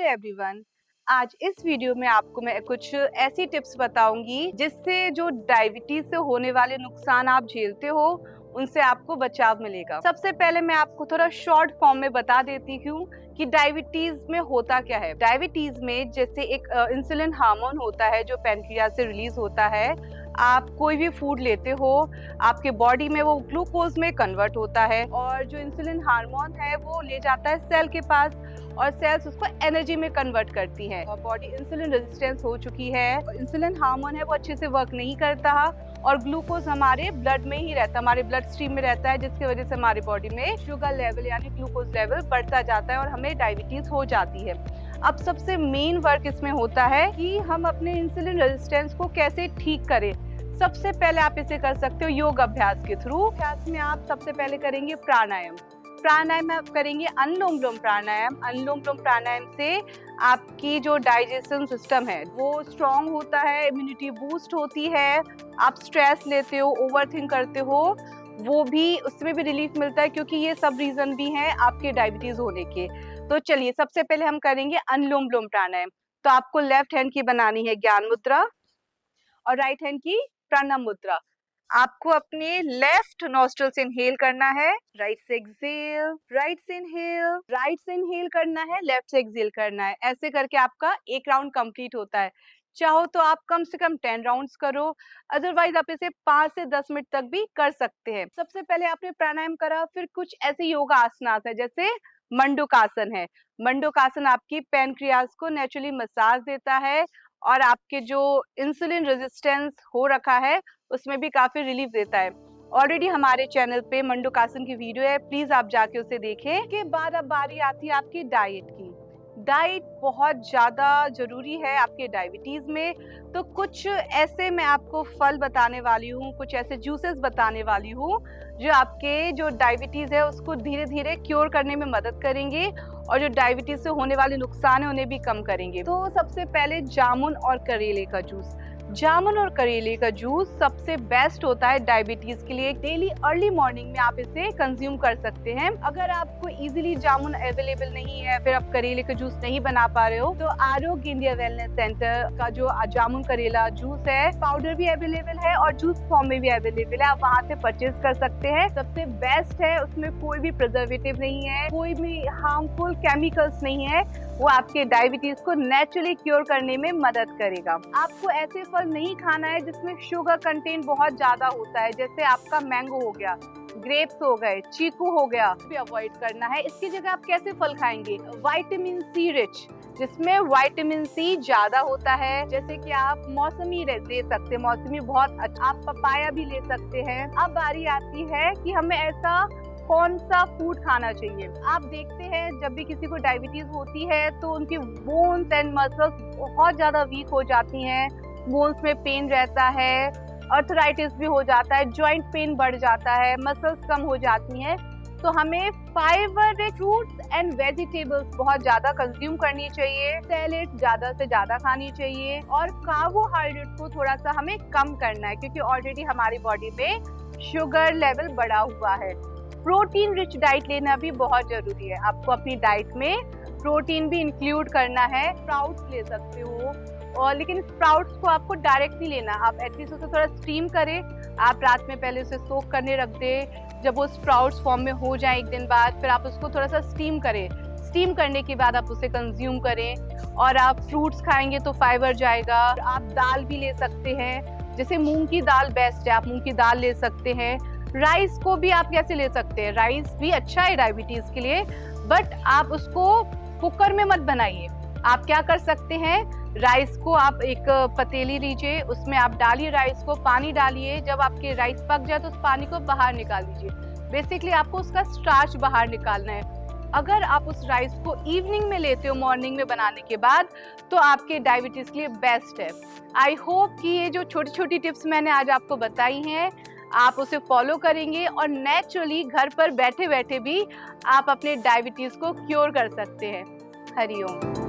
Everyone. आज इस video में आपको मैं कुछ ऐसी टिप्स बताऊंगी जिससे जो डायबिटीज से होने वाले नुकसान आप झेलते हो उनसे आपको बचाव मिलेगा। सबसे पहले मैं आपको थोड़ा शॉर्ट फॉर्म में बता देती हूँ कि डायबिटीज में होता क्या है। डायबिटीज में जैसे एक इंसुलिन हार्मोन होता है जो पैनक्रियाज से रिलीज होता है। आप कोई भी फूड लेते हो आपके बॉडी में वो ग्लूकोज में कन्वर्ट होता है और जो इंसुलिन हार्मोन है वो ले जाता है सेल के पास और सेल्स उसको एनर्जी में कन्वर्ट करती है। और बॉडी इंसुलिन रेजिस्टेंस हो चुकी है, इंसुलिन हार्मोन है वो अच्छे से वर्क नहीं करता और ग्लूकोज हमारे ब्लड में ही रहता है, हमारे ब्लड स्ट्रीम में रहता है, जिसकी वजह से हमारी बॉडी में शुगर लेवल यानी ग्लूकोज लेवल बढ़ता जाता है और हमें डायबिटीज हो जाती है। अब सबसे मेन वर्क इसमें होता है कि हम अपने इंसुलिन रेजिस्टेंस को कैसे ठीक करें। सबसे पहले आप इसे कर सकते हो योग अभ्यास के थ्रू। अभ्यास में आप सबसे पहले करेंगे प्राणायाम। प्राणायाम आप करेंगे अनुलोम विलोम प्राणायाम। अनुलोम विलोम प्राणायाम से आपकी जो डाइजेशन सिस्टम है वो स्ट्रांग होता है, इम्यूनिटी बूस्ट होती है। आप स्ट्रेस लेते हो, ओवरथिंक करते हो, वो भी उसमें भी रिलीफ मिलता है क्योंकि ये सब रीजन भी हैं आपके डायबिटीज होने के। तो चलिए सबसे पहले हम करेंगे अनुलोम विलोम प्राणायाम। तो आपको लेफ्ट हैंड की बनानी है ज्ञान मुद्रा और राइट हैंड की प्राणम मुद्रा। आपको अपने लेफ्ट नॉस्ट्रल से इनहेल करना है, राइट से एक्सहेल, राइट से इनहेल, राइट से इनहेल करना है, लेफ्ट से एक्सहेल करना है। ऐसे करके आपका एक राउंड कंप्लीट होता है। चाहो तो आप कम से कम 10 राउंड्स करो, अदरवाइज आप इसे 5 से 10 मिनट तक भी कर सकते हैं। सबसे पहले आपने प्राणायाम करा, फिर कुछ ऐसे योगा आसनास है जैसे मंडूकासन है। मंडूकासन आपकी पैनक्रियाज को नेचुरली मसाज देता है और आपके जो इंसुलिन रेजिस्टेंस हो रखा है उसमें भी काफी रिलीफ देता है। ऑलरेडी हमारे चैनल पे मंडूकासन की वीडियो है, प्लीज आप जाके उसे देखें। के बाद अब बारी आती है आपकी डाइट की। डाइट बहुत ज़्यादा ज़रूरी है आपके डायबिटीज़ में। तो कुछ ऐसे मैं आपको फल बताने वाली हूँ, कुछ ऐसे जूसेस बताने वाली हूँ जो आपके जो डायबिटीज़ है उसको धीरे धीरे क्योर करने में मदद करेंगे और जो डायबिटीज़ से होने वाले नुकसान है उन्हें भी कम करेंगे। तो सबसे पहले जामुन और करेले का जूस। जामुन और करेले का जूस सबसे बेस्ट होता है डायबिटीज के लिए। डेली अर्ली मॉर्निंग में आप इसे कंज्यूम कर सकते हैं। अगर आपको इजीली जामुन अवेलेबल नहीं है, फिर आप करेले का जूस नहीं बना पा रहे हो, तो आरोग्य इंडिया वेलनेस सेंटर का जो जामुन करेला जूस है पाउडर भी अवेलेबल है और जूस फॉर्म में भी अवेलेबल है, आप वहाँ से परचेज कर सकते हैं। सबसे बेस्ट है, उसमें कोई भी प्रिजर्वेटिव नहीं है, कोई भी हार्मफुल केमिकल्स नहीं है, वो आपके डायबिटीज को नेचुरली क्योर करने में मदद करेगा। आपको ऐसे फल नहीं खाना है जिसमें शुगर कंटेंट बहुत ज्यादा होता है, जैसे आपका मैंगो हो गया, ग्रेप्स हो गए, चीकू हो गया, भी अवॉइड करना है। इसकी जगह आप कैसे फल खाएंगे? विटामिन सी रिच, जिसमें विटामिन सी ज्यादा होता है। जैसे कि आप मौसमी दे सकते हैं, मौसमी बहुत अच्छा, आप पपाया भी ले सकते हैं। अब बारी आती है कि हमें ऐसा कौन सा फूड खाना चाहिए। आप देखते हैं जब भी किसी को डायबिटीज होती है तो उनकी बोन्स एंड मसल्स बहुत ज्यादा वीक हो जाती हैं, बोन्स में पेन रहता है, अर्थराइटिस भी हो जाता है, जॉइंट पेन बढ़ जाता है, मसल्स कम हो जाती हैं। तो हमें fibre rich fruits and vegetables बहुत ज्यादा कंज्यूम करनी चाहिए, सैलेड ज्यादा से ज्यादा खानी चाहिए और कार्बोहाइड्रेट को थोड़ा सा हमें कम करना है क्योंकि ऑलरेडी हमारी बॉडी में शुगर लेवल बढ़ा हुआ है। प्रोटीन रिच डाइट लेना भी बहुत जरूरी है। आपको अपनी डाइट में प्रोटीन भी इंक्लूड करना है। स्प्राउट्स ले सकते हो, और लेकिन स्प्राउट्स को आपको डायरेक्ट नहीं लेना, आप एटलीस्ट उसे थोड़ा स्टीम करें। आप रात में पहले उसे सोक करने रख दें, जब वो स्प्राउट्स फॉर्म में हो जाए एक दिन बाद फिर आप उसको थोड़ा सा स्टीम करें। स्टीम करने के बाद आप उसे कंज्यूम करें और आप फ्रूट्स खाएंगे तो फाइबर जाएगा। आप दाल भी ले सकते हैं, जैसे मूंग की दाल बेस्ट है, आप मूंग की दाल ले सकते हैं। राइस को भी आप कैसे ले सकते हैं? राइस भी अच्छा है डायबिटीज के लिए, बट आप उसको कुकर में मत बनाइए। आप क्या कर सकते हैं, राइस को आप एक पतीली लीजिए, उसमें आप डालिए राइस को, पानी डालिए, जब आपके राइस पक जाए तो उस पानी को बाहर निकाल लीजिए। बेसिकली आपको उसका स्टार्च बाहर निकालना है। अगर आप उस राइस को इवनिंग में लेते हो मॉर्निंग में बनाने के बाद तो आपके डायबिटीज के लिए बेस्ट है। आई होप कि ये जो छोटी छोटी टिप्स मैंने आज आपको बताई हैं आप उसे फॉलो करेंगे और नेचुरली घर पर बैठे बैठे भी आप अपने डायबिटीज को क्योर कर सकते हैं। हरिओम।